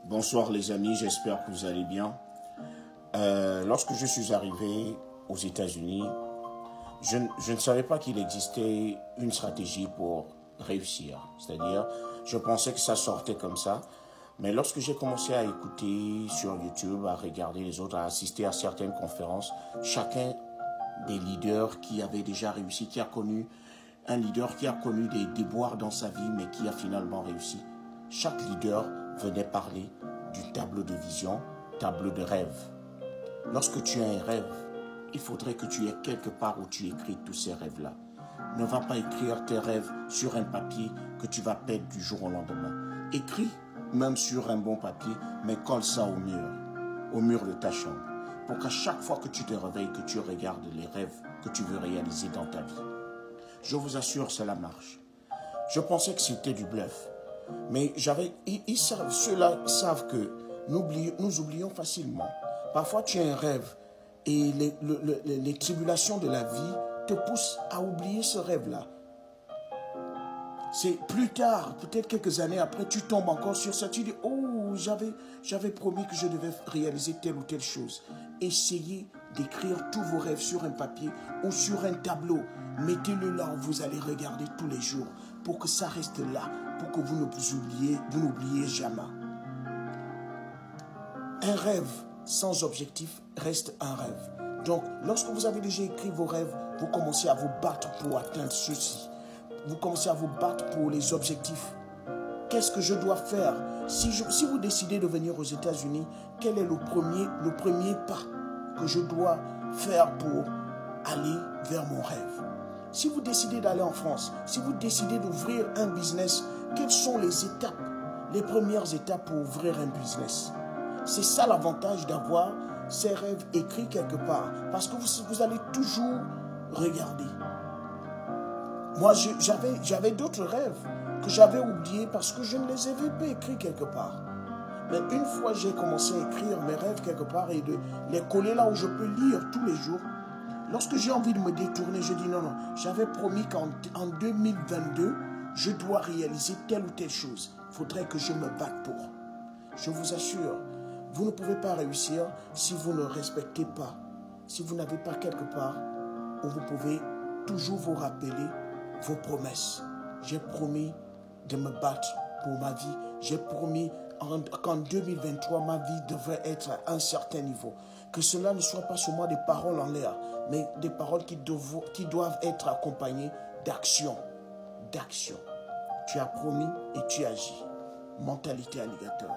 Bonsoir les amis, j'espère que vous allez bien. Lorsque je suis arrivé aux États-Unis, je ne savais pas qu'il existait une stratégie pour réussir. C'est-à-dire, je pensais que ça sortait comme ça. Mais lorsque j'ai commencé à écouter sur YouTube, à regarder les autres, à assister à certaines conférences, chacun des leaders qui avait déjà réussi, qui a connu un leader qui a connu des déboires dans sa vie, mais qui a finalement réussi. Chaque leader venait parler du tableau de vision, tableau de rêve. Lorsque tu as un rêve, il faudrait que tu aies quelque part où tu écris tous ces rêves-là. Ne va pas écrire tes rêves sur un papier que tu vas perdre du jour au lendemain. Écris même sur un bon papier, mais colle ça au mur de ta chambre, pour qu'à chaque fois que tu te réveilles, que tu regardes les rêves que tu veux réaliser dans ta vie. Je vous assure, cela marche. Je pensais que c'était du bluff. Mais ceux-là savent que nous oublions facilement. Parfois, tu as un rêve et les tribulations de la vie te poussent à oublier ce rêve-là. C'est plus tard, peut-être quelques années après, tu tombes encore sur ça. Tu dis, oh, j'avais promis que je devais réaliser telle ou telle chose. Essayez d'écrire tous vos rêves sur un papier ou sur un tableau. Mettez-le là où vous allez regarder tous les jours pour que ça reste là, pour que vous n'oubliez jamais. Un rêve sans objectif reste un rêve. Donc, lorsque vous avez déjà écrit vos rêves, vous commencez à vous battre pour atteindre ceci. Vous commencez à vous battre pour les objectifs. Qu'est-ce que je dois faire? Si vous décidez de venir aux États-Unis, quel est le premier pas que je dois faire pour aller vers mon rêve? Si vous décidez d'aller en France, si vous décidez d'ouvrir un business, quelles sont les étapes, les premières étapes pour ouvrir un business? C'est ça l'avantage d'avoir ces rêves écrits quelque part. Parce que vous allez toujours regarder. Moi, j'avais d'autres rêves que j'avais oubliés parce que je ne les avais pas écrits quelque part. Mais une fois j'ai commencé à écrire mes rêves quelque part et de les coller là où je peux lire tous les jours, lorsque j'ai envie de me détourner, je dis non, j'avais promis qu'en 2022, je dois réaliser telle ou telle chose. Il faudrait que je me batte pour. Je vous assure, vous ne pouvez pas réussir si vous ne respectez pas, si vous n'avez pas quelque part où vous pouvez toujours vous rappeler vos promesses. J'ai promis de me battre pour ma vie. J'ai promis qu'en 2023, ma vie devrait être à un certain niveau. Que cela ne soit pas seulement des paroles en l'air, mais des paroles qui doivent être accompagnées d'action. D'action. Tu as promis et tu agis. Mentalité alligator.